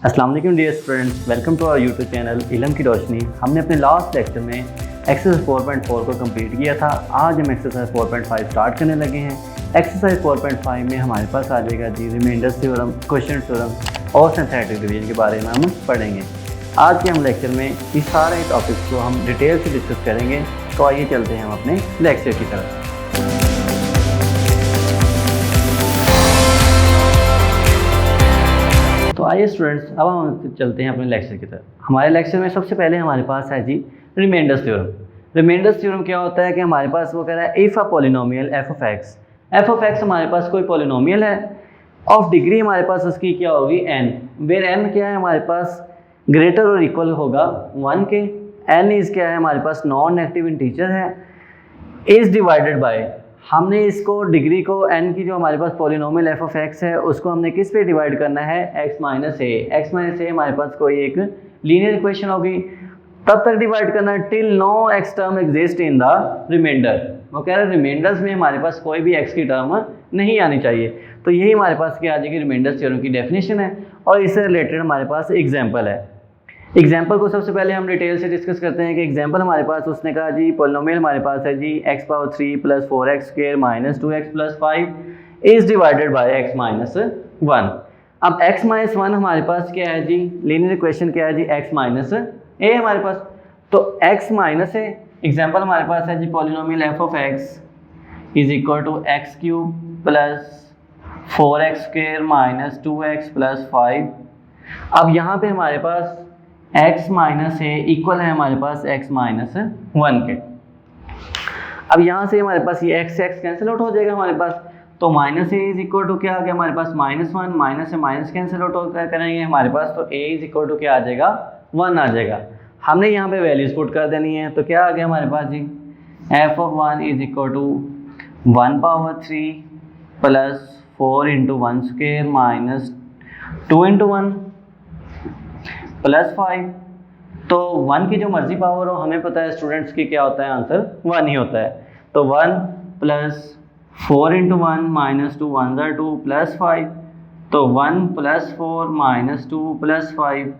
अस्सलाम वालेकुम dear students, welcome to our YouTube channel Ilm ki रोशनी। हमने अपने लास्ट लेक्चर में एक्सरसाइज 4.4 को कंप्लीट किया था। आज हम एक्सरसाइज 4.5 स्टार्ट करने लगे हैं। एक्सरसाइज 4.5 में हमारे पास आ जाएगा जी रिमाइंडर थ्योरम, क्वेश्चन थ्योरम और सिंथेटिक डिवीजन के बारे में हम पढ़ेंगे। आज के हम लेक्चर में इस सारे टॉपिक्स को हम डिटेल से डिस्कस करेंगे। तो आइए चलते हैं हम अपने लेक्चर की तरफ। तो आइए स्टूडेंट्स, अब हम चलते हैं अपने लेक्चर की तरफ। हमारे लेक्चर में सबसे पहले हमारे पास है जी रिमाइंडर थ्योरम। रिमाइंडर थ्योरम क्या होता है कि हमारे पास वो कह रहा है if a polynomial F of x हमारे पास कोई पॉलिनोमियल है, ऑफ डिग्री हमारे पास उसकी क्या होगी एन, वेयर एन क्या है हमारे पास ग्रेटर और इक्वल होगा 1 के। एन इज़ क्या है हमारे पास नॉन नेगेटिव इंटीजर है, इज़ डिवाइडेड बाय, हमने इसको डिग्री को n की जो हमारे पास पॉलिनोमियल एफ ऑफ एक्स है उसको हमने किस पे डिवाइड करना है x माइनस ए हमारे पास कोई एक लीनियर इक्वेशन होगी, तब तक डिवाइड करना है till no x term exist in the remainder. वो कह रहे हैं रिमाइंडर्स में हमारे पास कोई भी x की टर्म नहीं आनी चाहिए। तो यही हमारे पास क्या आ जाएगी रिमाइंडर थ्योरम की डेफिनेशन है और इससे रिलेटेड हमारे पास एग्जाम्पल है। एग्जाम्पल को सबसे पहले हम डिटेल से डिस्कस करते हैं कि एग्जाम्पल हमारे पास उसने कहा जी पॉलिनोमियल हमारे पास है जी x power 3 plus 4x square minus 2x plus 5 is divided bye x minus 1। अब x माइनस 1 हमारे पास क्या है जी लीनियर इक्वेशन क्या है जी x माइनस ए हमारे पास, तो x माइनस ए एग्जाम्पल हमारे पास है जी polynomial f of x is equal to x cube plus 4x square minus 2x plus 5। अब यहाँ पे हमारे पास x माइनस ए इक्वल है हमारे पास x माइनस 1 के। अब यहाँ से हमारे पास ये x कैंसिल आउट हो जाएगा हमारे पास, तो minus A is equal to क्या आ गया हमारे पास -1, माइनस से माइनस कैंसिल आउट करेंगे हमारे पास, तो a इज इक्वल टू क्या आ जाएगा 1 आ जाएगा। हमने यहाँ पे वैल्यूज पुट कर देनी है, तो क्या आ गया हमारे पास जी f of 1 is equal to 1 power 3 plus 4 into 1 square minus 2 into 1 plus 5। तो 1 की जो मर्जी पावर हो, हमें पता है स्टूडेंट्स की क्या होता है आंसर 1 ही होता है। तो 1 प्लस 4 इंटू 1 माइनस 2 1 ज़ा 2 प्लस 5, तो 1 प्लस 4 माइनस 2 प्लस 5,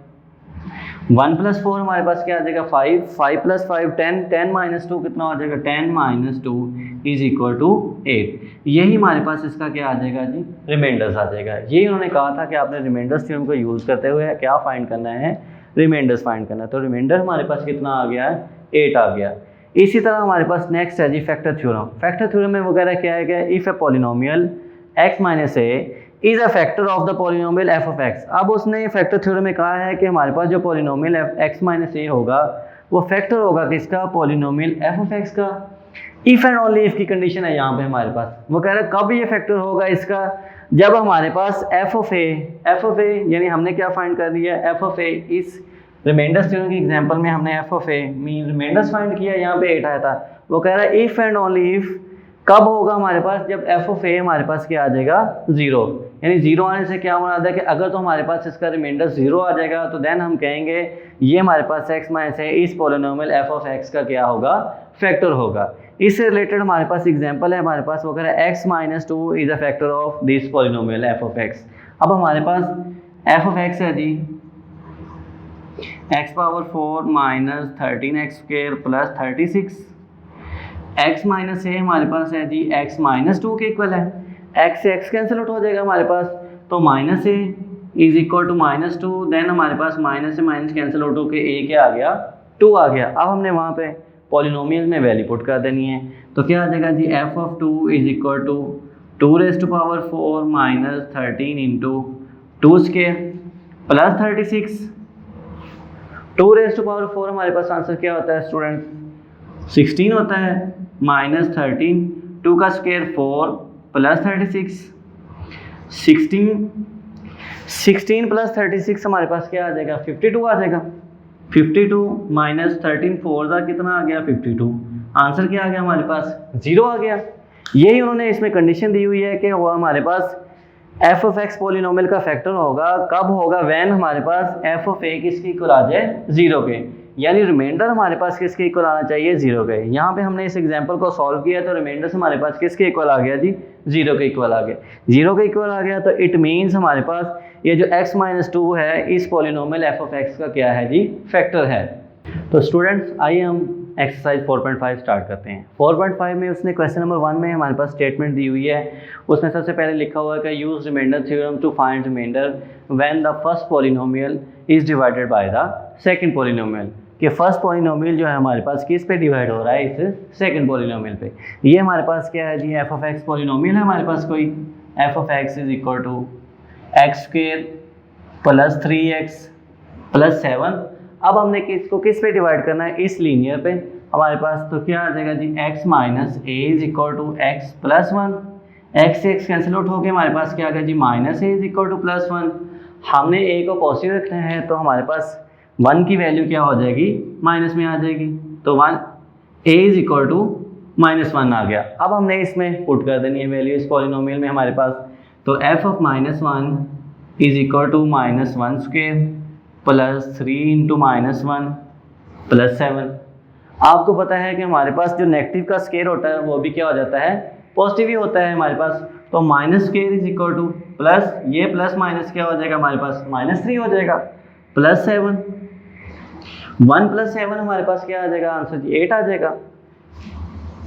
1 प्लस 4 हमारे पास क्या आ जाएगा 5, 5 प्लस 5 10, 10 माइनस 2 कितना हो जाएगा 10 माइनस 2 इज इक्वल टू 8। यही हमारे पास इसका क्या आ जाएगा जी रिमाइंडर्स आ जाएगा। यही उन्होंने कहा था कि आपने रिमाइंडर्स थ्योरम को यूज़ करते हुए क्या फाइंड करना है रिमाइंडर्स फाइंड करना है। तो रिमाइंडर हमारे पास कितना आ गया है 8 आ गया। इसी तरह हमारे पास नेक्स्ट है जी फैक्टर थ्योरम। फैक्टर थ्योरम में वगैरह क्या है कि if a polynomial x minus A is a factor of the polynomial f of x। अब उसने फैक्टर थ्योरम में कहा है कि हमारे पास जो पॉलिनोमियल x माइनस ए होगा वो फैक्टर होगा किसका पॉलिनोमियल f ऑफ x का। इफ़ एंड ओनली इफ़ की कंडीशन है यहाँ पे हमारे पास। वो कह रहा है कब ये फैक्टर होगा इसका, जब हमारे पास f ऑफ a यानी हमने क्या फाइंड कर लिया f ऑफ a। इस रिमाइंडर्स थ्योरम की एग्जांपल में हमने f of a mean remainders find किया, यहाँ पे 8 आया था। वो कह रहा है इफ़ एंड ओनली इफ़ कब होगा हमारे पास जब f ऑफ a हमारे पास क्या आ जाएगा 0। यानी 0 आने से क्या होना है कि अगर तो हमारे पास इसका रिमाइंडर 0 आ जाएगा तो देन हम कहेंगे ये हमारे पास x माइनस है इस पॉलिनोमियल f ऑफ x का क्या होगा फैक्टर होगा। इससे रिलेटेड हमारे पास एग्जांपल है हमारे पास वो कह रहा है x minus 2 is a factor of this polynomial f of x। अब हमारे पास f ऑफ x है जी x power 4 minus 13x square plus 36। x minus a हमारे पास है जी x माइनस 2 के इक्वल है, x से x कैंसिल आउट हो जाएगा हमारे पास, तो minus A is equal to minus 2, then हमारे पास माइनस से माइनस कैंसिल आउट होकर a क्या आ गया 2 आ गया। अब हमने वहाँ पे पॉलिनोमियल में वैल्यू पुट कर देनी है, तो क्या आ जाएगा जी f of 2 is equal to 2 raise to power 4 minus 13 into 2 square plus 36। 2 raise to power 4 हमारे पास आंसर क्या होता है स्टूडेंट 16 होता है, माइनस 13 2 का स्क्वायर 4 प्लस 36 16 प्लस 36 हमारे पास क्या आ जाएगा 52 आ जाएगा। 52 माइनस 13 4 ज़ा कितना आ गया 52, आंसर क्या आ गया हमारे पास 0 आ गया। यही उन्होंने इसमें कंडीशन दी हुई है कि वो हमारे पास f ऑफ x पॉलिनोमियल का फैक्टर होगा कब होगा व्हेन हमारे पास f ऑफ a किसके इक्वल आ जाए 0 के, यानी रिमाइंडर हमारे पास किसके इक्वल आना चाहिए 0 के। यहाँ पे हमने इस एग्जांपल को सॉल्व किया तो रिमाइंडर हमारे पास किसके इक्वल आ गया जी 0 के इक्वल आ गया। 0 के इक्वल आ गया तो इट मीन्स हमारे पास ये जो x माइनस 2 है इस पॉलिनोमियल f ऑफ x का क्या है जी, फैक्टर है। तो स्टूडेंट्स आइए हम एक्सरसाइज 4.5 स्टार्ट करते हैं। 4.5 में उसने क्वेश्चन नंबर 1 में हमारे पास स्टेटमेंट दी हुई है। उसमें सबसे पहले लिखा हुआ है कि use remainder theorem to find remainder when the first polynomial is divided by the second polynomial, कि फर्स्ट पॉलिनोमियल जो है हमारे पास किस पे डिवाइड हो रहा है, इस सेकंड पॉलिनोमियल पे। ये हमारे पास क्या है जी, एफ ऑफ एक्स पॉलिनोमियल है हमारे पास कोई, f of x is equal to x square plus 3x plus 7। अब हमने किसको किस पे डिवाइड करना है, इस लीनियर पे हमारे पास। तो क्या आ जाएगा जी, x minus A is equal to x plus 1। X से एक्स कैंसिल आउट हो गया, हमारे पास क्या आ गया जी, minus A is equal to plus 1। हमने ए को पॉजिटिव रखना है तो हमारे पास 1 की वैल्यू क्या हो जाएगी, माइनस में आ जाएगी। तो 1 ए इज इक्वल टू -1 आ गया। अब हमने इसमें पुट कर देनी है वैल्यू इस पॉलिनोमियल में हमारे पास। तो f of -1 is equal to -1 square plus 3 into -1 plus 7। आपको पता है कि हमारे पास जो नेगेटिव का स्क्वायर होता है वो भी क्या हो जाता है, पॉजिटिव ही होता है हमारे पास। तो minus square is equal to plus, ये प्लस माइनस क्या हो जाएगा हमारे पास, -3 हो जाएगा प्लस 7। 1 प्लस 7 हमारे पास क्या आ जाएगा आंसर जी, 8 आ जाएगा।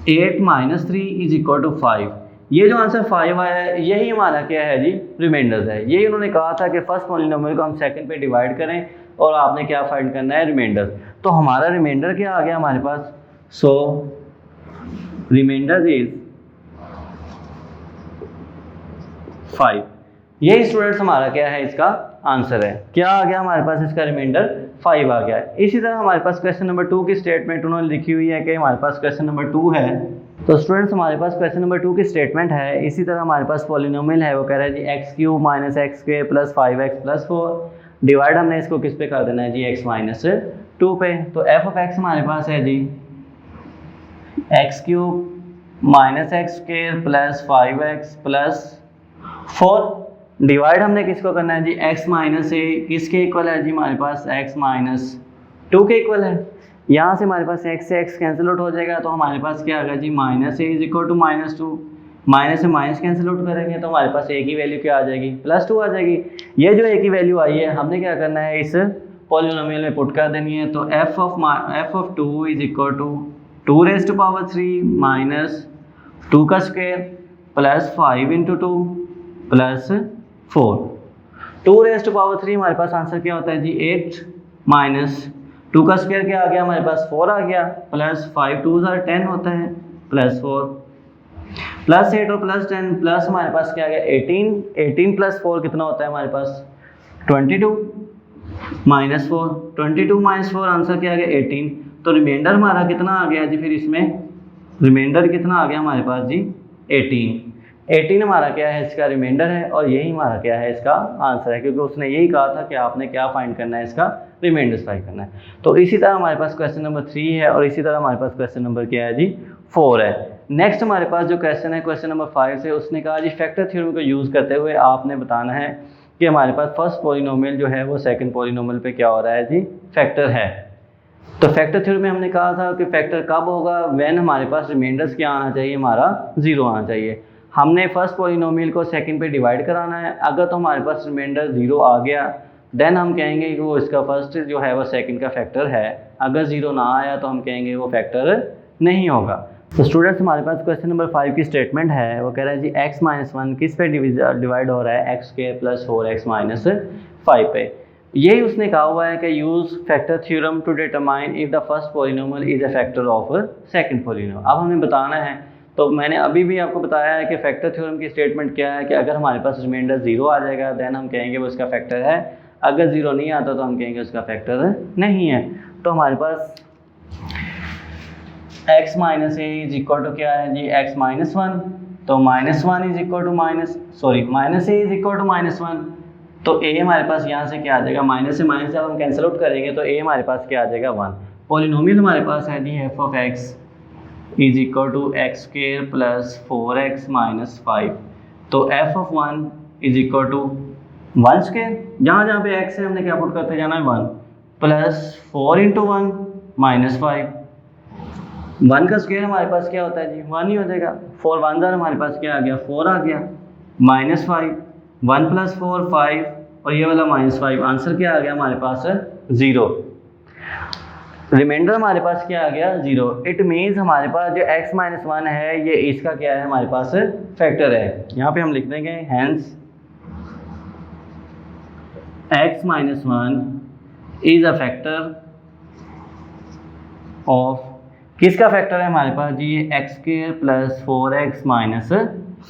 8 माइनस 3 इज इक्वल टू 5। ये जो आंसर 5 आया है यही हमारा क्या है जी, रिमाइंडर्स है। यही उन्होंने कहा था कि फर्स्ट पॉलिनोमियल को हम सेकंड पे डिवाइड करें और आपने क्या फाइंड करना है, रिमाइंडर्स। तो हमारा रिमाइंडर क्या आ गया हमारे पास, सो रिमाइंडर इज 5। यही स्टूडेंट्स हमारा क्या है, इसका आंसर है। क्या आ गया हमारे पास, इसका रिमाइंडर 5 आ गया है। इसी तरह हमारे पास क्वेश्चन नंबर 2 की स्टेटमेंट उन्होंने लिखी हुई है कि हमारे पास क्वेश्चन नंबर 2 है। तो स्टूडेंट्स हमारे पास क्वेश्चन नंबर 2 की स्टेटमेंट है। इसी तरह हमारे पास पॉलिनोमियल है, वो कह रहा है जी x cube minus x square plus 5x plus 4। Divide हमने इसको किस पे कर देना है जी, x माइनस 2 पे। तो f ऑफ x हमारे पास है जी x cube minus x square plus 5x plus 4। Divide हमने किसको करना है जी, x माइनस ए किसके इक्वल है जी, हमारे पास x माइनस 2 के इक्वल है। यहाँ से हमारे पास x से x कैंसिल आउट हो जाएगा तो हमारे पास क्या आ गया जी, minus A is equal to -2। Minus से माइनस कैंसिल आउट करेंगे तो हमारे पास a की वैल्यू क्या आ जाएगी, +2 आ जाएगी। ये जो a की वैल्यू आई है हमने क्या करना है, इस पॉलिनोमियल में पुट कर देनी है। तो f of 2 is equal to 2 raise to power 3 minus 2 का square plus 5 into 2 plus 4। 2 raise to power 3 हमारे पास आंसर क्या होता है जी, 8 माइनस 2 का स्क्वायर क्या आ गया हमारे पास, 4 आ गया प्लस 5 2 10 होता है प्लस 4 प्लस 8 और प्लस 10 प्लस हमारे पास क्या आ गया 18। 18 प्लस 4 कितना होता है हमारे पास, 22 माइनस 4। 22 माइनस 4 आंसर क्या आ गया 18। तो रिमाइंडर हमारा कितना आ गया जी, फिर इसमें रिमाइंडर कितना आ गया हमारे पास जी, 18 हमारा क्या है, इसका रिमाइंडर है और यही हमारा क्या है, इसका आंसर है। क्योंकि उसने यही कहा था कि आपने क्या फाइंड करना है, इसका रिमाइंडर फाइंड करना है। तो इसी तरह हमारे पास क्वेश्चन नंबर 3 है और इसी तरह हमारे पास क्वेश्चन नंबर क्या है जी, 4 है। नेक्स्ट हमारे पास जो क्वेश्चन है क्वेश्चन नंबर 5 से, उसने कहा जी फैक्टर थ्योरम को यूज़ करते हुए आपने बताना है कि हमारे पास फर्स्ट पॉलिनोमियल जो है वो सेकंड पॉलिनोमियल पे क्या हो रहा है जी, फैक्टर है। तो फैक्टर थ्योरम में हमने कहा था कि फैक्टर कब होगा, व्हेन हमारे पास रिमाइंडर्स क्या आना चाहिए, हमारा 0 आना चाहिए। हमने फर्स्ट पॉलिनोमियल को सेकंड पे डिवाइड कराना है। अगर तो हमारे पास रिमाइंडर 0 आ गया देन हम कहेंगे कि वो इसका फर्स्ट जो है वो सेकंड का फैक्टर है। अगर 0 ना आया तो हम कहेंगे वो फैक्टर नहीं होगा। तो स्टूडेंट्स हमारे पास क्वेश्चन नंबर 5 की स्टेटमेंट है, वो कह रहा है जी x माइनस 1 किस पे डिवाइड हो रहा है, x square plus 4x minus 5 पे। यही उसने कहा हुआ है कि use factor theorem to determine if the first polynomial is a factor of second polynomial. अब हमें बताना है, तो मैंने अभी भी आपको बताया है कि फैक्टर थ्योरम की स्टेटमेंट क्या है कि अगर हमारे पास रिमाइंडर 0 आ जाएगा देन हम कहेंगे वो इसका फैक्टर है। अगर 0 नहीं आता तो हम कहेंगे उसका फैक्टर नहीं है। तो हमारे पास x minus A is equal to क्या है जी, x माइनस 1। तो -1 is equal to minus A is equal to -1। तो a हमारे पास यहाँ से क्या आ जाएगा, माइनस से माइनस जब हम कैंसिल आउट करेंगे तो a हमारे पास क्या आ जाएगा 1। पॉलिनोमियल हमारे पास है जी f of x is equal to x square plus 4x minus 5। तो f of 1 is equal to 1 square, जहाँ जहाँ पे x है हमने क्या पुट करते जाना है 1 प्लस 4 इंटू 1 माइनस 5 1 का स्क्वायर हमारे पास क्या होता है जी 1 ही हो जाएगा। 4 1 ज़ार हमारे पास क्या आ गया 4 आ गया, -5 1 + 4 5 और ये वाला -5, आंसर क्या आ गया हमारे पास 0। रिमाइंडर हमारे पास क्या आ गया 0। इट मीन्स हमारे पास जो x - 1 है ये इसका क्या है हमारे पास फैक्टर है। यहाँ पे हम लिख देंगे hence x - 1 is a factor of, किसका फैक्टर है हमारे पास जी ये x² + 4x -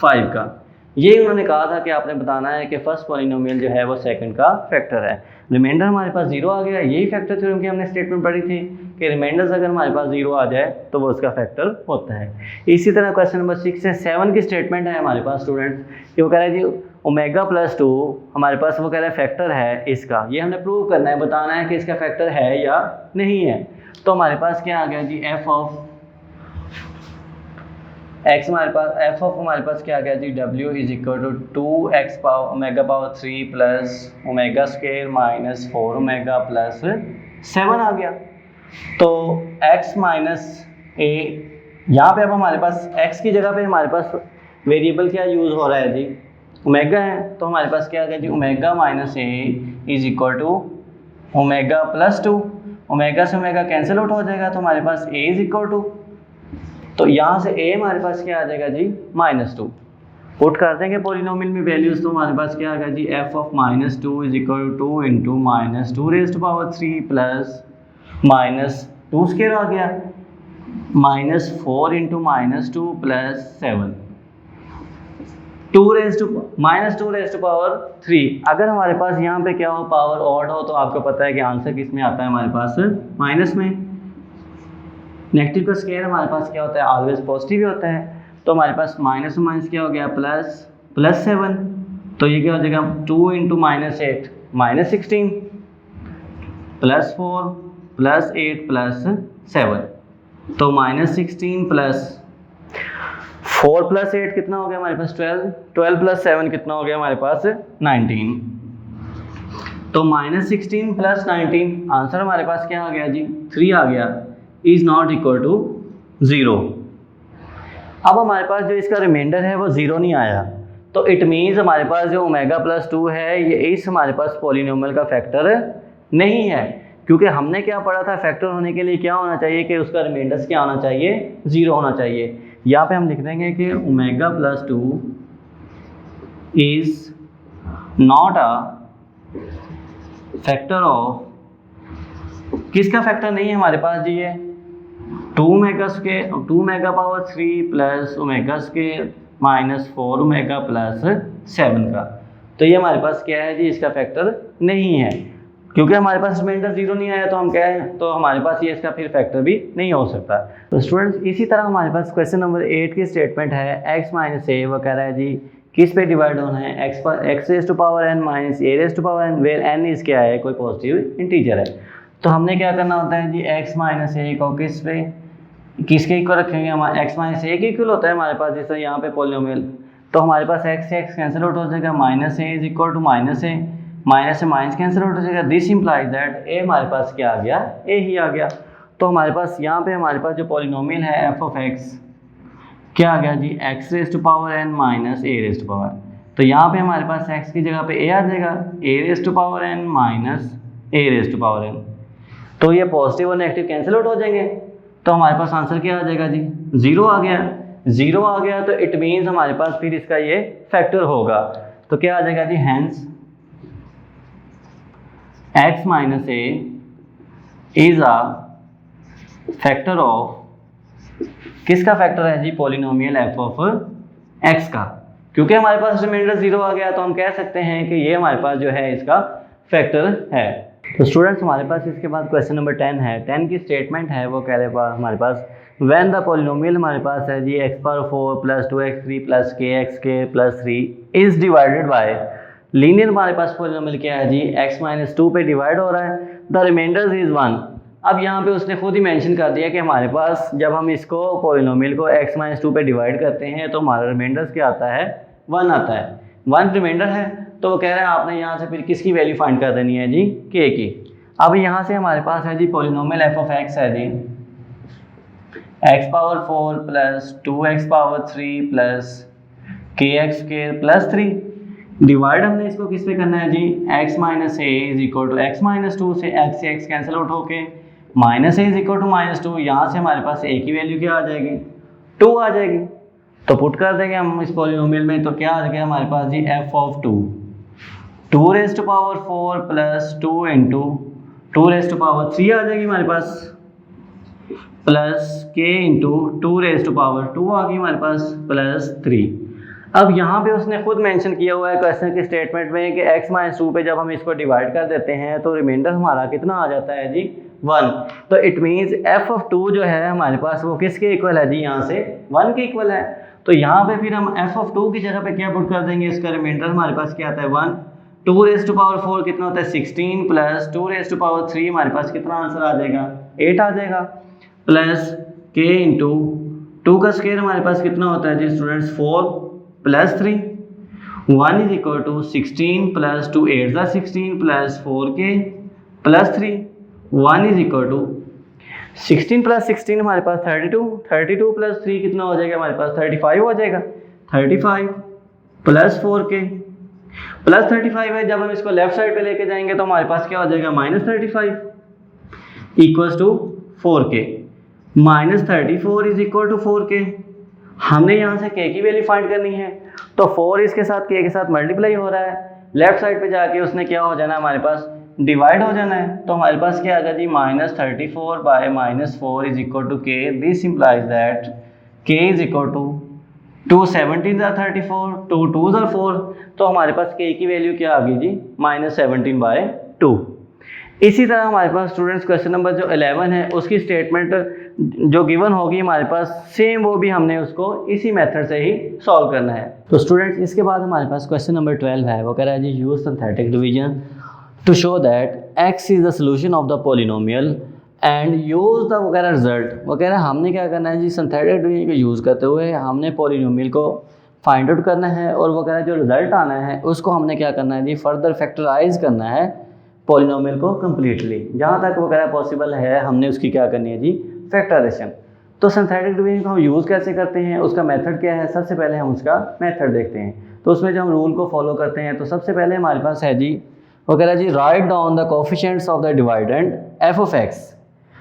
5 का। ये उन्होंने कहा था कि आपने बताना है कि फर्स्ट पॉलिनोमियल जो है वो सेकंड का फैक्टर है। रिमाइंडर हमारे पास 0 आ गया, यही फैक्टर थ्योरम की हमने स्टेटमेंट पढ़ी थी कि रिमाइंडर्स अगर हमारे पास 0 आ जाए तो वो उसका फैक्टर होता है। इसी तरह क्वेश्चन नंबर 6 से 7 की स्टेटमेंट है हमारे पास स्टूडेंट्स कि वो कह रहा है जी ओमेगा + 2 हमारे पास वो कह रहा है फैक्टर है इसका। ये हमने प्रूव करना है, बताना है कि इसका फैक्टर है या नहीं है। तो हमारे पास क्या आ गया जी f ऑफ x, हमारे पास f ऑफ हमारे पास क्या आ गया जी w = 2x ओमेगा ³ + ओमेगा² - 4 ओमेगा + 7 आ गया। तो x - a, यहाँ पे अब हमारे पास x की जगह पे हमारे पास वेरिएबल क्या यूज़ हो रहा है जी ओमेगा है। तो हमारे पास क्या आ गया जी ओमेगा - a = ओमेगा + 2, ओमेगा से ओमेगा कैंसिल आउट हो जाएगा तो हमारे पास a = तो यहाँ से a हमारे पास क्या आ जाएगा जी -2। पुट कर देंगे पॉलिनोमियल में वैल्यूज तो हमारे पास क्या आ गया जी f ऑफ -2 = 2 × -2⁻³ प्लस -2² आ गया -4 × -2 + 7 2⁻3। अगर हमारे पास यहाँ पे क्या हो पावर ऑड हो तो आपको पता है कि आंसर किस में आता है हमारे पास माइनस में। नेगेटिव का स्क्वायर हमारे पास क्या होता है ऑलवेज पॉजिटिव ही होता है। तो हमारे पास माइनस में माइनस क्या हो गया +7, तो ये क्या हो जाएगा 2 × -8 -16 +4 +8 +7, तो -16 + 4 + 8 कितना हो गया हमारे पास 12 + 7 कितना हो गया हमारे पास 19। तो -16 + 19 आंसर हमारे पास क्या आ गया जी 3 आ गया, इज नॉट इक्वल टू 0। अब हमारे पास जो इसका रिमाइंडर है वो 0 नहीं आया, तो इट मीन्स हमारे पास जो ओमेगा + 2 है ये इस हमारे पास पॉलिनोमियल का फैक्टर नहीं है। क्योंकि हमने क्या पढ़ा था फैक्टर होने के लिए क्या होना चाहिए कि उसका रिमाइंडर्स क्या होना चाहिए 0 होना चाहिए। यहाँ पे हम लिख देंगे कि omega + 2 is not a factor of, किसका फैक्टर नहीं है हमारे पास जी ये 2 ओमेगा पावर 3 + ओमेगा² - 4 ओमेगा + 7 का। तो ये हमारे पास क्या है जी इसका फैक्टर नहीं है। क्योंकि हमारे पास रिमाइंडर 0 नहीं आया तो हम क्या है तो हमारे पास ये इसका फिर फैक्टर भी नहीं हो सकता। तो स्टूडेंट्स इसी तरह हमारे पास क्वेश्चन नंबर 8 की स्टेटमेंट है x - a, वो कह रहा है जी किस पे डिवाइड होना है x पर x⁻n - a⁻n where n is क्या है कोई पॉजिटिव इंटीजर है। तो हमने क्या करना होता है जी x - a को किस पे किसके इक्वल रखेंगे हमारे x - a के इक्वल होता है हमारे पास जैसे यहाँ पे पॉलिनोमियल। तो हमारे पास x से x कैंसिल आउट हो जाएगा -a = -a, माइनस से माइनस कैंसिल आउट हो जाएगा। दिस इंप्लाइज दैट a हमारे पास क्या आ गया a ही आ गया। तो हमारे पास यहाँ पे हमारे पास जो पॉलिनोमियल है f ऑफ x क्या आ गया जी x⁻n - a⁻n। तो यहाँ पे हमारे पास x की जगह पे a आ जाएगा a⁻n - a⁻n। तो ये पॉजिटिव और नेगेटिव कैंसिल आउट हो जाएंगे तो हमारे पास आंसर क्या आ जाएगा जी 0 आ गया। 0 आ गया तो इट मीन्स हमारे पास फिर इसका ये फैक्टर होगा। तो क्या आ जाएगा जी hence x - a is a factor of, किसका फैक्टर है जी पॉलिनोमियल f ऑफ x का। क्योंकि हमारे पास रिमाइंडर 0 आ गया तो हम कह सकते हैं कि ये हमारे पास जो है इसका फैक्टर है। तो स्टूडेंट्स हमारे पास इसके बाद क्वेश्चन नंबर 10 है। 10 की स्टेटमेंट है वो कह रहे हैं हमारे पास व्हेन द पॉलिनोमियल हमारे पास है जी x⁴ + 2x3 + kx² + 3 is divided bye linear, हमारे पास पॉलिनोमियल क्या है जी x - 2 पे डिवाइड हो रहा है, द रिमाइंडर इज 1। अब यहाँ पे उसने खुद ही मेंशन कर दिया कि हमारे पास जब हम इसको पॉलिनोमियल को x - 2 पे डिवाइड करते हैं तो हमारा रिमाइंडर क्या आता है 1 आता है। 1 रिमाइंडर है तो वो कह रहे हैं आपने यहाँ से फिर किसकी वैल्यू फाइंड कर देनी है जी k की। अब यहाँ से हमारे पास है जी पॉलिनोमियल f ऑफ x है जी x power 4 plus 2x power 3 plus k x square plus 3। Divide हमने इसको किस पे करना है जी, x minus A is equal to x minus 2 से x कैंसिल आउट होके minus A is equal to minus 2, यहाँ से हमारे पास a की वैल्यू क्या आ जाएगी, 2 आ जाएगी। तो पुट कर देंगे हम इस पॉलिनोमियल में, तो क्या आ गया हमारे पास जी f of 2 raise to power 4 plus 2 into 2 raise to power 3 आ जाएगी हमारे पास, plus k into 2 raise to power 2 आ गई हमारे पास, प्लस 3। अब यहाँ पे उसने खुद मेंशन किया हुआ है क्वेश्चन के स्टेटमेंट में कि x माइनस 2 पे जब हम इसको डिवाइड कर देते हैं तो रिमाइंडर हमारा कितना आ जाता है जी, 1। तो इट मीन्स f ऑफ 2 जो है हमारे पास वो किसके इक्वल है जी, यहाँ से 1 के इक्वल है। तो यहाँ पे फिर हम f ऑफ 2 की जगह पे क्या पुट कर देंगे, इसका रिमाइंडर हमारे पास क्या आता है 1। 2 रेज़ टू पावर 4 कितना होता है 16 प्लस 2 रेज़ टू पावर 3 हमारे पास कितना आंसर आ जाएगा 8 आ जाएगा, प्लस k इंटू 2 का स्क्वायर हमारे पास कितना होता है जी students 4 plus 3, 1 is equal to 16 plus 2 8 ज़ा 16 plus 4k plus 3, 1 is equal to 16 plus 16 हमारे पास 32 प्लस 3 कितना हो जाएगा हमारे पास 35 हो जाएगा, 35 प्लस 4k प्लस 35 है। जब हम इसको लेफ्ट साइड पे लेके जाएंगे तो हमारे पास क्या हो जाएगा -35 equals to 4k, -34 is equal to 4k। हमने यहाँ से k की वैल्यू फाइंड करनी है, तो 4 इसके साथ k के साथ मल्टीप्लाई हो रहा है, लेफ्ट साइड पे जाके उसने क्या हो जाना है हमारे पास डिवाइड हो जाना है। तो हमारे पास क्या आ गया जी -34 by -4 is equal to k। This implies that k is equal to 2 17 ज़ा 34, 2 2 ज़ा 4, तो हमारे पास k की वैल्यू क्या आ गई जी -17/2। इसी तरह हमारे पास स्टूडेंट्स क्वेश्चन नंबर जो 11 है उसकी स्टेटमेंट जो गिवन होगी हमारे पास सेम वो भी हमने उसको इसी मेथड से ही सॉल्व करना है। तो स्टूडेंट्स इसके बाद हमारे पास क्वेश्चन नंबर 12 है, वो कह रहा है जी use synthetic division to show that x is the solution of the polynomial and use the वगैरह रिजल्ट। वो कह रहा है हमने क्या करना है जी सिंथेटिक डिवीजन को यूज़ करते हुए हमने पॉलिनोमियल को फाइंड आउट करना है और वगैरह जो रिजल्ट आना है उसको हमने क्या करना है जी फर्दर फैक्टराइज करना है पॉलिनोमियल को कम्प्लीटली, जहाँ तक वगैरह पॉसिबल है हमने उसकी क्या करनी है जी फैक्टराइजेशन। तो सिंथेटिक डिवीजन को हम यूज़ कैसे करते हैं, उसका मेथड क्या है, सबसे पहले हम उसका मेथड देखते हैं। तो उसमें जो हम रूल को फॉलो करते हैं तो सबसे पहले हमारे पास है जी वो कह रहा है जी write down the coefficients of the dividend f of x।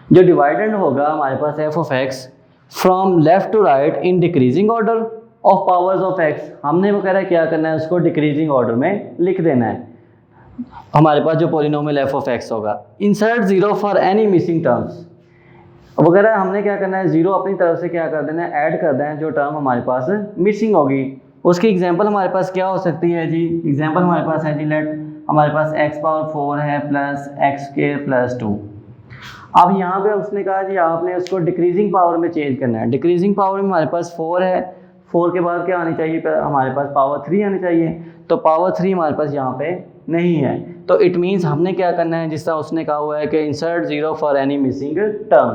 जो डिवाइडेंड होगा हमारे पास f of x from left to right in decreasing order of powers of x। हमने वो कह रहा है क्या करना है उसको डिक्रीजिंग ऑर्डर में लिख देना है। हमारे पास जो पॉलिनोमियल f ऑफ x होगा, insert 0 for any missing terms वगैरह, हमने क्या करना है 0 अपनी तरफ से क्या कर देना है ऐड कर देना है जो टर्म हमारे पास मिसिंग होगी। उसकी एग्जांपल हमारे पास क्या हो सकती है जी, एग्जांपल हमारे पास है जी लेट हमारे पास x पावर 4 है प्लस एक्स स्क्वायर प्लस 2। अब यहाँ पे उसने कहा जी आपने उसको डिक्रीजिंग पावर में चेंज करना है। डिक्रीजिंग पावर में हमारे पास 4 है, 4 के बाद क्या आनी चाहिए हमारे पास पावर 3 आनी चाहिए, तो पावर 3 हमारे पास यहाँ पे नहीं है। तो इट मीन्स हमने क्या करना है जिस तरह उसने कहा हुआ है कि insert 0 for any missing term,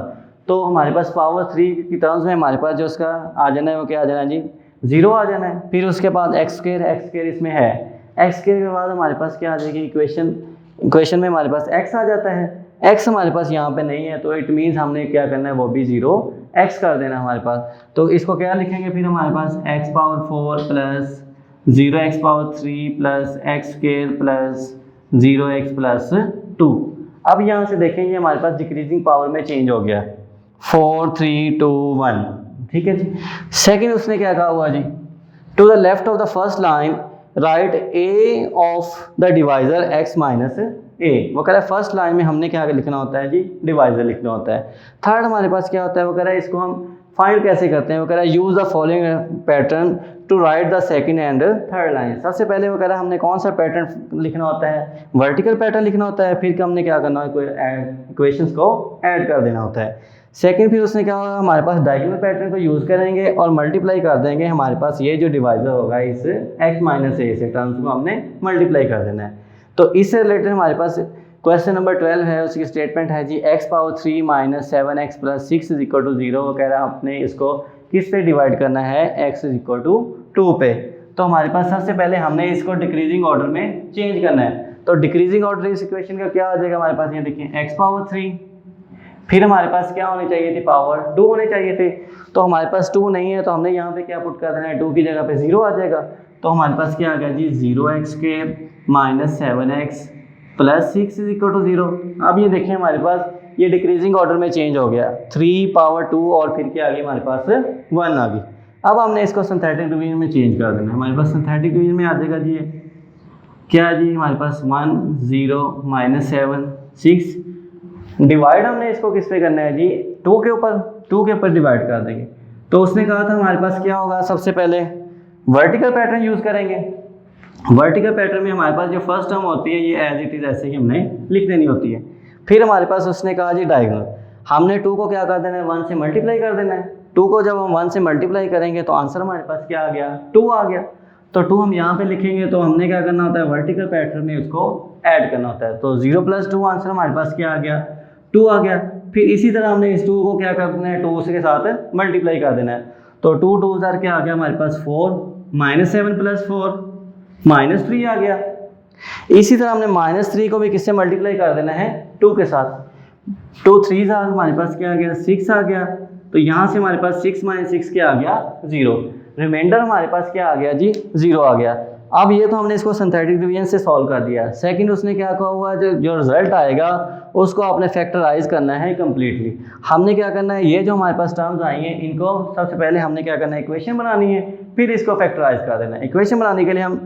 तो हमारे पास पावर 3 की टर्म्स में हमारे पास जो उसका आ जाना है वो क्या आ जाना है जी 0 आ जाना है। फिर उसके बाद एक्स स्क्वायर इसमें है, एक्स स्क्वायर के बाद हमारे पास क्या आ जाएगी इक्वेशन में हमारे पास x आ जाता है, x हमारे पास यहाँ पे नहीं है, तो इट मीन्स हमने क्या करना है वो भी 0x कर देना हमारे पास। तो इसको क्या लिखेंगे फिर हमारे पास x power 4 plus 0x power 3 plus x square plus 0x plus 2। अब यहाँ से देखेंगे हमारे पास डिक्रीजिंग पावर में चेंज हो गया 4 3 2 1, ठीक है जी। सेकेंड उसने क्या कहा हुआ जी to the left of the first line write a of the divisor x minus a। वो कह रहा है फर्स्ट लाइन में हमने क्या लिखना होता है जी डिवाइजर लिखना होता है। थर्ड हमारे पास क्या होता है वो कह रहा है इसको हम फाइंड कैसे करते हैं, वो कह रहा है use the following pattern to write the second and third line. सबसे पहले वो कह रहा है हमने कौन सा पैटर्न लिखना होता है, वर्टिकल पैटर्न लिखना होता है, फिर हमने क्या करना है इक्वेशंस को ऐड कर देना होता है। सेकंड फिर उसने क्या होगा हमारे पास डायगोनल पैटर्न को यूज़ करेंगे और मल्टीप्लाई कर देंगे हमारे पास ये जो डिवाइजर होगा इस x माइनस ए से टर्म्स को हमने मल्टीप्लाई कर देना है। तो इससे रिलेटेड हमारे पास क्वेश्चन नंबर 12 है, उसकी स्टेटमेंट है जी x power 3 minus 7x plus 6 is equal to 0। वो कह रहा है आपने इसको किस पे डिवाइड करना है x इज इक्वल टू 2 पे। तो हमारे पास सबसे पहले हमने इसको डिक्रीजिंग ऑर्डर में चेंज करना है। तो डिक्रीजिंग ऑर्डर इस इक्वेशन का क्या आ जाएगा हमारे पास, ये देखिए x पावर 3 फिर हमारे पास क्या होनी चाहिए थी, पावर 2 होने चाहिए थे। तो हमारे पास 2 नहीं है, तो हमने यहाँ पे क्या पुट कर देना है, 2 की जगह पे 0 आ जाएगा। तो हमारे पास क्या आ गया जी, 0x² minus 7x plus 6 is equal to 0। अब ये देखें हमारे पास ये डिक्रीजिंग ऑर्डर में चेंज हो गया, 3 पावर 2 और फिर क्या आ गई हमारे पास 1 आ गई। अब हमने इसको सिंथेटिक डिवीजन में चेंज कर देना है। हमारे पास सिंथेटिक डिवीजन में आ जाएगा जी ये क्या है जी, हमारे पास 1 0 माइनस 7 6। डिवाइड हमने इसको किस पे करना है जी, 2 के ऊपर डिवाइड कर देंगे। तो उसने कहा था हमारे पास क्या होगा, सबसे पहले वर्टिकल पैटर्न यूज़ करेंगे। वर्टिकल पैटर्न में हमारे पास जो फर्स्ट टर्म होती है ये एज इट इज़ ऐसे ही हमने लिख देनी होती है। फिर हमारे पास उसने कहा जी डायगोनल, हमने 2 को क्या कर देना है, 1 से मल्टीप्लाई कर देना है। 2 को जब हम 1 से मल्टीप्लाई करेंगे तो आंसर हमारे पास क्या आ गया, 2 आ गया। तो 2 हम यहाँ पे लिखेंगे, तो हमने क्या करना होता है, वर्टिकल पैटर्न में उसको ऐड करना होता है। तो 0 + 2 आंसर हमारे पास क्या आ गया, 2 आ गया। फिर इसी तरह हमने इस 2 को क्या कर देना है, 2 के साथ मल्टीप्लाई कर देना है। तो 2 2 क्या आ गया हमारे पास 4, माइनस 7 + 4 -3 आ गया। इसी तरह हमने -3 को भी किससे मल्टीप्लाई कर देना है, 2 के साथ। 2 3 हमारे पास क्या आ गया, 6 आ गया। तो यहाँ से हमारे पास 6 - 6 क्या आ गया, 0। रिमाइंडर हमारे पास क्या आ गया जी, 0 आ गया। अब ये तो हमने इसको सिंथेटिक डिवीजन से सॉल्व कर दिया। सेकंड उसने क्या कहा हुआ, जो रिजल्ट आएगा उसको आपने फैक्टराइज करना है कम्प्लीटली। हमने क्या करना है, ये जो हमारे पास टर्म्स आई हैं इनको सबसे पहले हमने क्या करना है, इक्वेशन बनानी है, फिर इसको फैक्टराइज कर देना है। इक्वेशन बनाने के लिए हम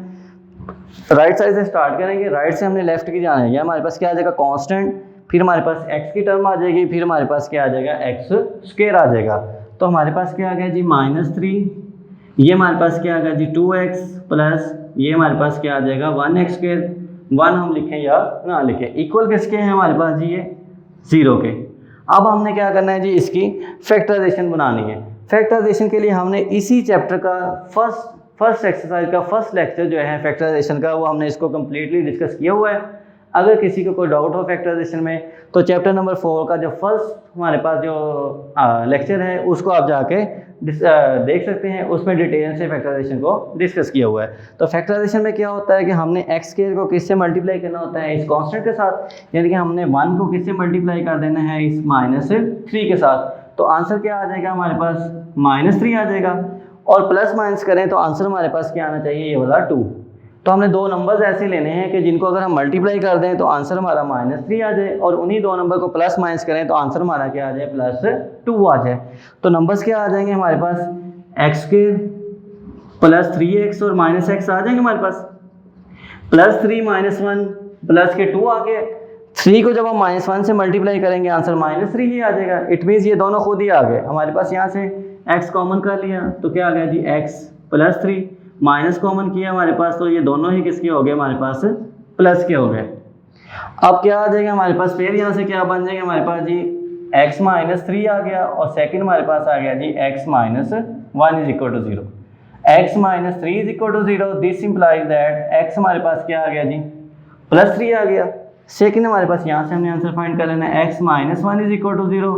राइट साइड से स्टार्ट करेंगे, राइट से हमने लेफ्ट की जाना है। ये हमारे पास क्या आ जाएगा, कांस्टेंट, फिर हमारे पास x की टर्म आ जाएगी, फिर हमारे पास क्या आ जाएगा, x² आ जाएगा। तो हमारे पास क्या आ गया जी, -3, ये हमारे पास क्या आ गया जी 2x प्लस ये हमारे पास क्या आ जाएगा 1x²। 1 हम लिखें या ना लिखें, इक्वल किसके हैं हमारे पास जी, ये 0 के। अब हमने क्या करना है जी, इसकी फैक्टराइजेशन बनानी है। फैक्टराइजेशन के लिए हमने इसी चैप्टर का फर्स्ट एक्सरसाइज का फर्स्ट लेक्चर जो है फैक्टराइजेशन का, वो हमने इसको कम्प्लीटली डिस्कस किया हुआ है। अगर किसी को कोई डाउट हो फैक्टराइजेशन में तो चैप्टर नंबर 4 का जो फर्स्ट हमारे पास जो लेक्चर है उसको आप जाके देख सकते हैं, उसमें डिटेल से फैक्टराइजेशन को डिस्कस किया हुआ है। तो फैक्टराइजेशन में क्या होता है कि हमने x² को किससे मल्टीप्लाई करना होता है, इस कांस्टेंट के साथ, यानी कि हमने 1 को किससे मल्टीप्लाई कर देना है, इस -3 के साथ। तो आंसर क्या आ जाएगा हमारे पास, -3 आ जाएगा। और प्लस माइनस करें तो आंसर हमारे पास क्या आना चाहिए, ये वाला 2। तो हमने 2 नंबर्स ऐसे लेने हैं कि जिनको अगर हम मल्टीप्लाई कर दें तो आंसर हमारा -3 आ जाए, और उन्हीं 2 नंबर को प्लस माइनस करें तो आंसर हमारा क्या आ जाए, +2 आ जाए। तो नंबर्स क्या आ जाएंगे हमारे पास, x² प्लस 3x और -x आ जाएंगे हमारे पास। +3 - 1 प्लस के 2 आ गए। 3 को जब हम -1 से मल्टीप्लाई करेंगे आंसर -3 ही आ जाएगा। इट मीन्स ये दोनों खुद ही आ गए हमारे पास। यहाँ से x कॉमन कर लिया तो क्या आ गया जी, x + 3, माइनस कॉमन किया हमारे पास तो ये दोनों ही किसके हो गए हमारे पास, प्लस के हो गए। अब क्या आ जाएगा हमारे पास, फिर यहाँ से क्या बन जाएगा हमारे पास जी, x - 3 आ गया, और सेकंड हमारे पास आ गया जी x - 1 = 0। x - 3 = 0, this implies that x हमारे पास क्या आ गया जी, +3 आ गया। सेकंड हमारे पास यहाँ से हमने आंसर फाइंड कर लेना है, x - 1 = 0।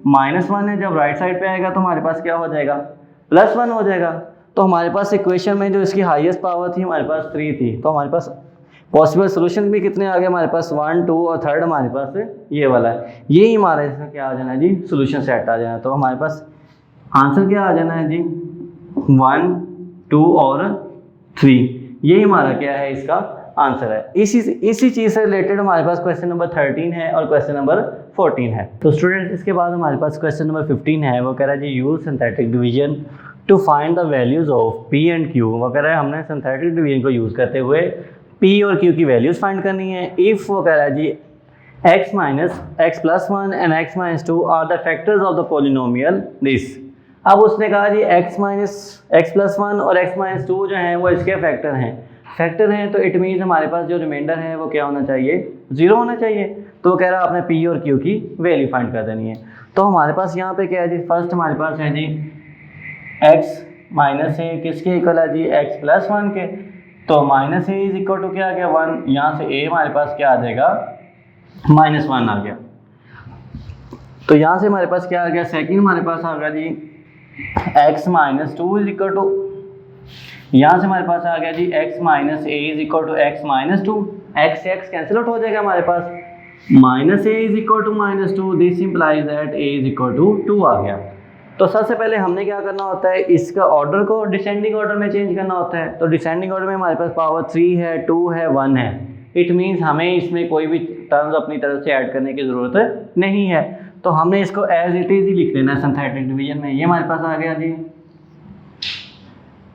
-1 है, जब राइट साइड पे आएगा तो हमारे पास क्या हो जाएगा, +1 हो जाएगा। तो हमारे पास इक्वेशन में जो इसकी हाईएस्ट पावर थी हमारे पास 3 थी। तो हमारे पास पॉसिबल सोल्यूशन भी कितने आ गए हमारे पास, 1 2 और थर्ड हमारे पास ये वाला है। यही हमारा इसका क्या आ जाना है जी, सोल्यूशन सेट आ जाना। तो हमारे पास आंसर क्या आ जाना है जी, 1 2 और 3, यही हमारा क्या है, इसका आंसर है। इसी चीज़ से रिलेटेड हमारे पास क्वेश्चन नंबर 13 है और क्वेश्चन नंबर 14 है। तो स्टूडेंट्स इसके बाद हमारे पास क्वेश्चन नंबर 15 है, वो कह रहा है जी use synthetic division to find the values of P and Q। वो कह रहा है हमने सिंथेटिक डिवीजन को यूज़ करते हुए P और Q की वैल्यूज़ फाइंड करनी है। इफ़ वो कह रहा है जी x - x + 1 and x - 2 are the factors of the polynomial this. अब उसने कहा जी x + 1 और x - 2 जो हैं वो इसके फैक्टर हैं, तो इट मीन्स हमारे पास जो रिमाइंडर है वो क्या होना चाहिए, 0 होना चाहिए। तो वो कह रहा है आपने P और Q की वैल्यू फाइंड कर देनी है। तो हमारे पास यहाँ पे क्या है जी, फर्स्ट हमारे पास है जी x - a किसके इक्वल है जी, x + 1 के। तो -a = क्या आ गया, 1। यहाँ से a हमारे पास क्या आ जाएगा, -1 आ गया। तो यहाँ से हमारे पास क्या आ गया, सेकंड हमारे पास आ गया जी x - 2 = यहाँ से हमारे पास आ गया जी x - a = x - 2। x से x कैंसिल आउट हो जाएगा हमारे पास। Minus A is equal to -2, this implies that a is equal to 2 आ गया। तो सबसे पहले हमने क्या करना होता है, इसका ऑर्डर को डिसेंडिंग ऑर्डर में चेंज करना होता है। तो डिसेंडिंग ऑर्डर में हमारे पास पावर 3 है, 2 है, 1 है। इट मीन्स हमें इसमें कोई भी टर्म्स अपनी तरफ से ऐड करने की ज़रूरत नहीं है। तो हमने इसको एज इट इज़ ही लिख देना है सिंथेटिक डिवीजन में। ये हमारे पास आ गया जी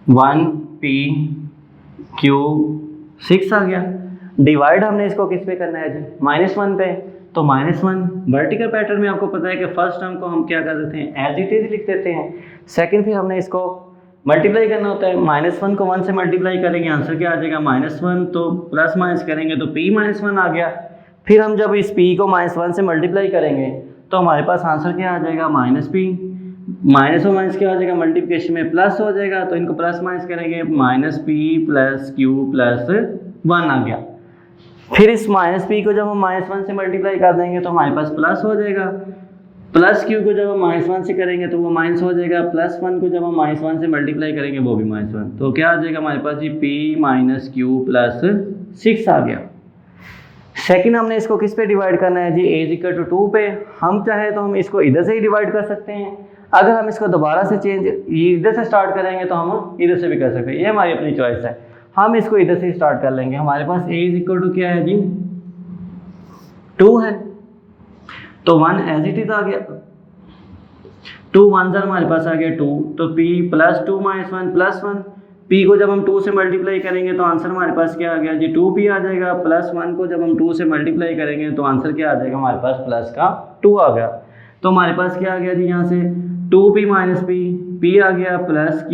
1p q 6 आ गया। डिवाइड हमने इसको किस पे करना है जी, -1 पे। तो -1 वर्टिकल पैटर्न में आपको पता है कि फर्स्ट टर्म को हम क्या कर देते हैं, एज इट इज लिख देते हैं। सेकंड फिर हमने इसको मल्टीप्लाई करना होता है। -1 को 1 से मल्टीप्लाई करेंगे, आंसर क्या आ जाएगा -1, तो प्लस माइनस करेंगे तो p -1 आ गया। फिर हम जब इस p को -1 से मल्टीप्लाई करेंगे तो हमारे पास आंसर क्या आ जाएगा, -p। माइनस और माइनस क्या हो जाएगा, मल्टीप्लिकेशन में प्लस हो जाएगा, तो इनको प्लस माइनस करेंगे, -p + q + 1 आ गया। फिर इस -p को जब हम -1 से मल्टीप्लाई कर देंगे तो हमारे पास प्लस हो जाएगा, प्लस q को जब हम -1 से करेंगे तो वो माइनस हो जाएगा, +1 को जब हम -1 से मल्टीप्लाई करेंगे वो भी -1, तो क्या आ जाएगा हमारे पास जी p - q + 6 आ गया। सेकंड हमने इसको किस पे डिवाइड करना है जी, a = 2 पे। हम चाहे तो हम इसको इधर से ही डिवाइड कर सकते हैं, अगर हम इसको दोबारा से चेंज इधर से स्टार्ट करेंगे तो हम इधर से भी कर सकते हैं, ये हमारी अपनी चॉइस है। हम इसको इधर से स्टार्ट कर लेंगे। हमारे पास a = क्या है जी, 2 है, तो 1 एज इट इज आ गया, 2 1 हमारे पास आ गया 2, तो p + 2 - 1 + 1, p को जब हम 2 से मल्टीप्लाई करेंगे तो आंसर हमारे पास क्या आ गया जी, 2p आ जाएगा। +1 को जब हम 2 से मल्टीप्लाई करेंगे तो आंसर क्या आ जाएगा हमारे पास, +2 आ गया। तो हमारे पास क्या आ गया जी, यहाँ से 2p - p आ गया, प्लस q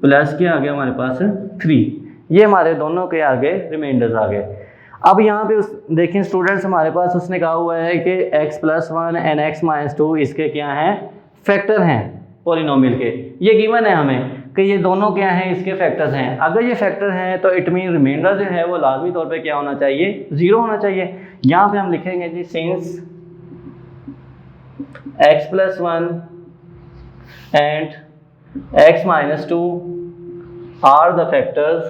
प्लस क्या आ गया हमारे पास 3। ये हमारे दोनों के आगे रिमाइंडर्स आ गए। अब यहाँ पे देखें स्टूडेंट्स, हमारे पास उसने कहा हुआ है कि x + 1 and x - 2 इसके क्या हैं, फैक्टर हैं पॉलिनोमियल के। ये गिवन है हमें कि ये दोनों क्या हैं, इसके फैक्टर्स हैं। अगर ये फैक्टर हैं तो इट मीन रिमाइंडर जो है वो लाजमी तौर पे क्या होना चाहिए, 0 होना चाहिए। यहाँ पे हम लिखेंगे जी since x + 1 and x - 2 are the factors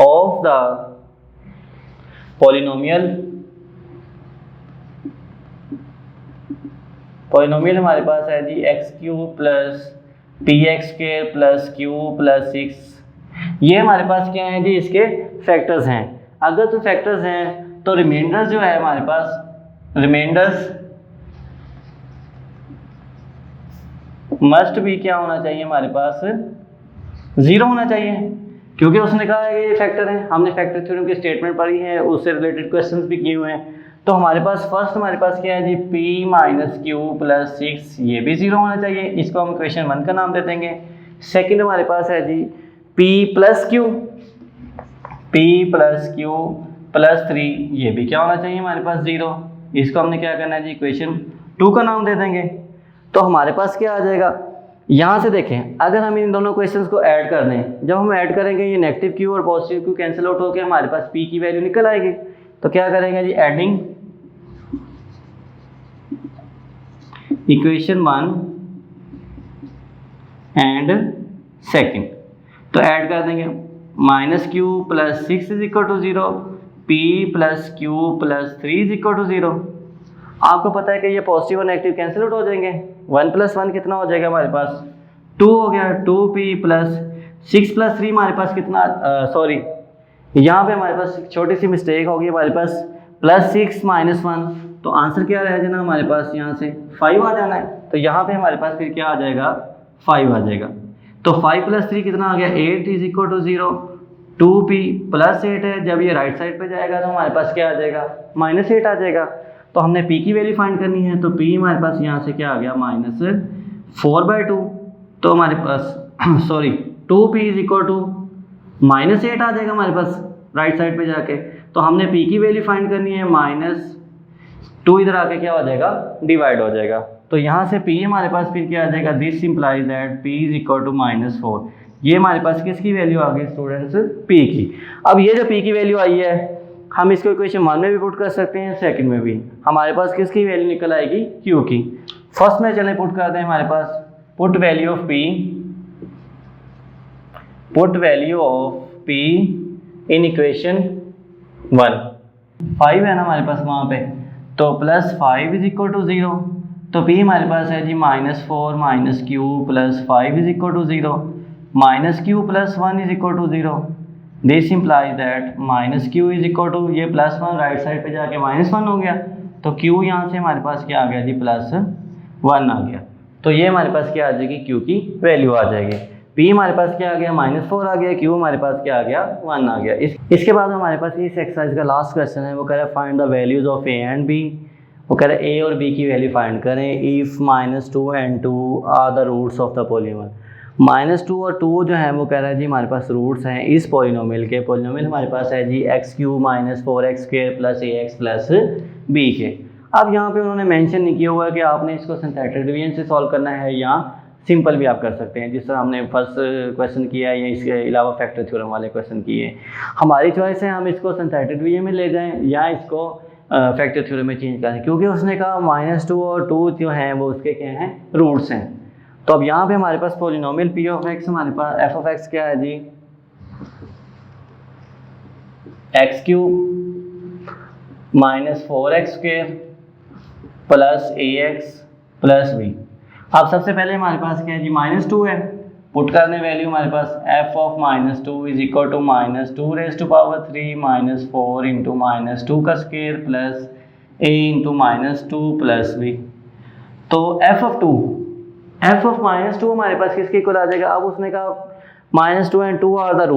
of the polynomial हमारे पास है जी x³ + px² + q + 6। ये हमारे पास क्या है जी, इसके फैक्टर्स हैं। अगर तो फैक्टर्स हैं तो रिमाइंडर्स जो है हमारे पास, रिमाइंडर्स मस्ट भी क्या होना चाहिए हमारे पास, 0 होना चाहिए, क्योंकि उसने कहा है कि ये फैक्टर है। हमने फैक्टर थ्योरम की स्टेटमेंट पढ़ी है, उससे रिलेटेड क्वेश्चंस भी किए हुए हैं। तो हमारे पास फर्स्ट हमारे पास क्या है जी, p - q + 6, ये भी 0 होना चाहिए, इसको हम इक्वेशन 1 का नाम दे देंगे। सेकंड हमारे पास है जी p + q + 3, ये भी क्या होना चाहिए हमारे पास 0, इसको हमने क्या करना है जी, इक्वेशन 2 का नाम दे देंगे। तो हमारे पास क्या आ जाएगा, यहाँ से देखें, अगर हम इन दोनों क्वेश्चंस को ऐड कर दें, जब हम ऐड करेंगे ये नेगेटिव q और पॉजिटिव q कैंसिल आउट होकर हमारे पास p की वैल्यू निकल आएगी। तो क्या करेंगे जी, एडिंग इक्वेशन 1 एंड सेकंड, तो ऐड कर देंगे -q + 6 = 0, p + q + 3 = 0। आपको पता है कि ये पॉजिटिव और नेगेटिव कैंसिल आउट हो जाएंगे, 1 + 1 कितना हो जाएगा हमारे पास, 2 हो गया, 2p + 6 + 3 हमारे पास कितना, सॉरी यहाँ पे हमारे पास छोटी सी मिस्टेक होगी, हमारे पास +6 - 1, तो आंसर क्या रह जाना हमारे पास, यहाँ से 5 आ जाना है। तो यहाँ पे हमारे पास फिर क्या आ जाएगा, 5 आ जाएगा। तो 5 + 3 कितना आ गया, 8 = 0, 2p + 8 है, जब ये राइट साइड पे जाएगा तो हमारे पास क्या आ जाएगा, -8 आ जाएगा। तो हमने p की वैल्यू फाइंड करनी है, तो p हमारे पास यहाँ से क्या आ गया, -4/2, तो हमारे पास सॉरी 2p = -8 आ जाएगा हमारे पास राइट साइड पे जाके। तो हमने p की वैल्यू फाइंड करनी है, -2 इधर आके क्या हो जाएगा, डिवाइड हो जाएगा। तो यहाँ से p हमारे पास फिर क्या आ जाएगा, दिस इंप्लाइज दैट p = -4। ये हमारे पास किसकी वैल्यू आ गई स्टूडेंट्स, p की। अब ये जो p की वैल्यू आई है, हम इसको इक्वेशन 1 में भी पुट कर सकते हैं, सेकंड में भी। हमारे पास किसकी वैल्यू निकल आएगी, q की। फर्स्ट में चले पुट कर दें, हमारे पास put value of p in equation 1, 5 है ना हमारे पास वहाँ पे, तो प्लस 5 इज इक्वल टू 0, तो p हमारे पास है जी -4 minus q plus 5 is equal to 0, minus q plus 1 is equal to 0। This implies that minus q is equal to ये +1 राइट साइड पे जाके -1 हो गया, तो q यहाँ से हमारे पास क्या आ गया जी +1 आ गया। तो ये हमारे पास क्या आ जाएगी, q की वैल्यू आ जाएगी। p हमारे पास क्या आ गया -4 आ गया, q हमारे पास क्या आ गया 1 आ गया। इसके बाद हमारे पास इस एक्सरसाइज का लास्ट क्वेश्चन है, वो कह रहा है find the values of a and b। वो कह रहा है a और b की वैल्यू फाइंड करें if -2 and 2 are the roots of the polynomial. -2 और 2 जो है वो कह रहा है जी हमारे पास रूट्स हैं इस पॉलीनोमियल के। पॉलीनोमियल हमारे पास है जी x³ - 4x² + ax + b के। अब यहाँ पे उन्होंने मेंशन नहीं किया हुआ है कि आपने इसको सिंथेटिक डिवीजन से सॉल्व करना है या सिंपल भी आप कर सकते हैं, जिस तरह हमने फर्स्ट क्वेश्चन किया है या इसके अलावा फैक्टर थ्योरम वाले क्वेश्चन किए। हमारी चॉइस है हम इसको सिंथेटिक डिवीजन में ले जाएं या इसको फैक्टर थ्योरम में चेंज करें, क्योंकि उसने कहा -2 और 2 जो हैं वो उसके क्या हैं, रूट्स हैं। तो अब यहाँ पे हमारे पास पॉलीनोमियल p ऑफ x, हमारे पास f ऑफ x क्या है जी x³ - 4x² + ax + b। अब सबसे पहले हमारे पास क्या है जी -2 है, पुट करने वैल्यू हमारे पास f of -2 is equal to -2 raise to power 3 -4 into -2 का square plus a into -2 plus b। तो f ऑफ -2 हमारे पास किसके इक्वल आ जाएगा। अब उसने कहा -2 and 2 आर द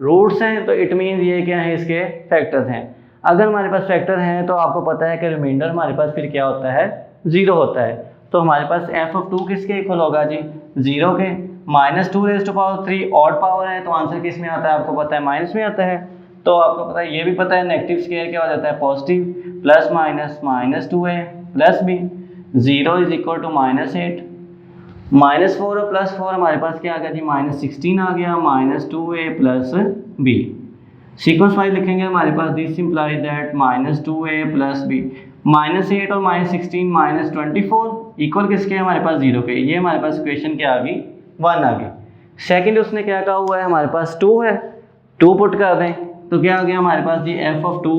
रूट्स हैं, तो इट मीन्स ये क्या है, इसके फैक्टर्स हैं। अगर हमारे पास फैक्टर हैं तो आपको पता है कि रिमाइंडर हमारे पास फिर क्या होता है, 0 होता है। तो हमारे पास f ऑफ 2 किसके इक्वल होगा जी 0 के। -2 raise to power 3 odd power है, तो आंसर किस में आता है आपको पता है, माइनस में आता है। तो आपको पता है, ये भी पता है नेगेटिव स्क्वायर क्या हो जाता है, positive, plus minus -2a plus b। 0 is equal to -8, -4 और +4 हमारे पास क्या आ गया जी -16 आ गया, -2a plus b। Sequence wise लिखेंगे हमारे पास this implies that -2a plus b। -8 और -16 -24 इक्वल किसके है हमारे पास 0 के। ये हमारे पास इक्वेशन क्या आ गई 1 आ गई। सेकंड उसने क्या कहा हुआ है, हमारे पास 2 है, 2 पुट कर दें तो क्या आ गया हमारे पास जी f of 2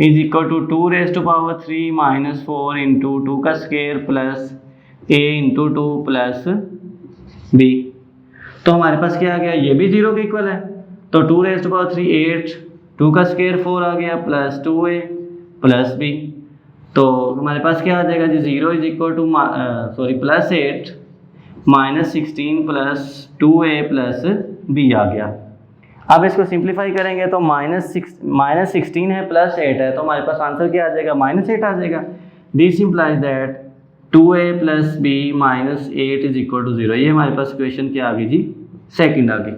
is equal to 2 raise to power 3 -4 into 2 का square plus a into 2 plus b। तो हमारे पास क्या आ गया, ये भी 0 के इक्वल है, तो 2 रेज़ टू पावर 3 8, 2 का स्क्वायर 4 आ गया प्लस 2a प्लस b। तो हमारे पास क्या आ जाएगा जी 0 is equal to +8 -16 plus 2a plus b आ गया। अब इसको सिंप्लीफाई करेंगे तो -16 है प्लस 8 है, तो हमारे पास आंसर क्या आ जाएगा -8 आ जाएगा। This implies that 2a plus b -8 is equal to 0। ये हमारे पास क्वेश्चन क्या आ गई जी, सेकंड आ गई।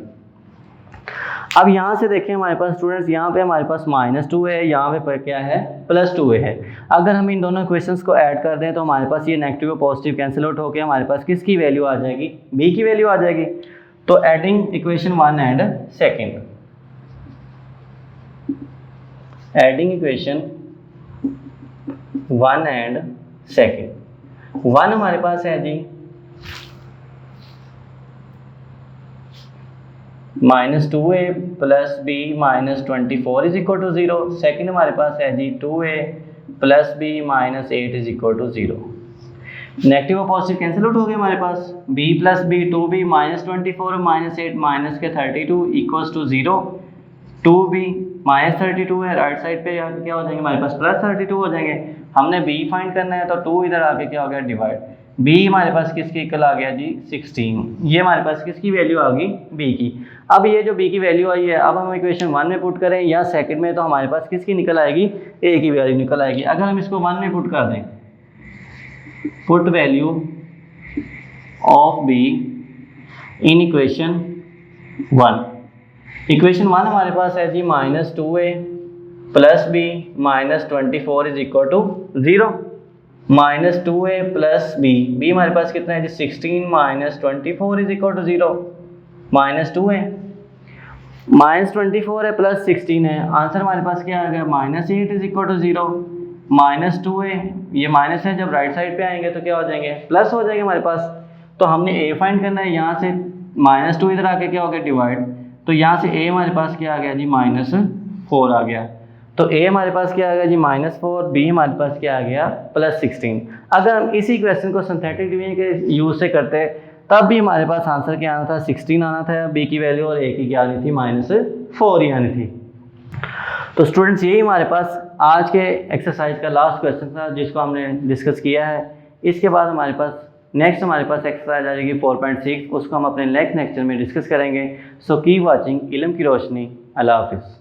अब यहाँ से देखें हमारे पास स्टूडेंट्स, यहाँ पे हमारे पास -2 है, यहाँ पे क्या है +2a है। अगर हम इन दोनों क्वेश्चंस को ऐड कर दें तो हमारे पास ये नेगेटिव और पॉजिटिव कैंसिल आउट होकर हमारे पास किसकी वैल्यू आ जाएगी, b की वैल्यू आ जाएगी। तो adding equation 1 and second, adding equation 1 and second. 1 हमारे पास है जी -2a plus b -24 is equal to 0। Second हमारे पास है जी 2a plus b -8 is equal to 0। Negative और पॉजिटिव कैंसिल आउट हो गए हमारे पास, b प्लस b 2b -24 और -8 माइनस के 32 इक्वल्स टू 0। 2b -32 है, राइट साइड पे आके क्या हो जाएंगे हमारे पास +32 हो जाएंगे। हमने b फाइंड करना है तो 2 इधर आके क्या हो गया डिवाइड, b हमारे पास किसकी इक्वल आ गया जी 16। ये हमारे पास किसकी वैल्यू आ गई b की। अब ये जो b की वैल्यू आई है, अब हम इक्वेशन 1 में पुट करें या सेकंड में, तो हमारे पास किसकी निकल आएगी, a की वैल्यू निकल आएगी। अगर हम इसको 1 में पुट कर दें, put value of b in equation 1। Equation 1 हमारे पास है जी -2a plus b -24 is equal to 0। -2a plus b हमारे पास कितना है जी 16 -24 इज इक्वल टू 0। -2a -24 है प्लस 16 है, आंसर हमारे पास क्या आ गया -8 इज इक्वल टू 0। -2a ये माइनस है, जब राइट साइड पे आएंगे तो क्या हो जाएंगे प्लस हो जाएंगे हमारे पास। तो हमने a फाइंड करना है, यहाँ से -2 इधर आके क्या हो गया डिवाइड, तो यहाँ से a हमारे पास क्या आ गया जी 4 आ गया। तो ए हमारे पास क्या आ गया जी -4, बी हमारे पास क्या आ गया +16। अगर हम इसी क्वेश्चन को सिंथेटिक डिवीजन के यूज़ से करते तब भी हमारे पास आंसर क्या आना था, 16 आना था बी की वैल्यू, और ए की क्या आनी थी, -4 ही आनी थी। तो स्टूडेंट्स यही हमारे पास आज के एक्सरसाइज का लास्ट क्वेश्चन था जिसको हमने डिस्कस किया है। इसके बाद हमारे पास नेक्स्ट एक्सरसाइज आ जाएगी 4.6, उसको हम अपने नेक्स्ट लेक्चर में डिस्कस करेंगे। सो कीप वाचिंग इल्म की रोशनी। अल्लाह हाफिज़।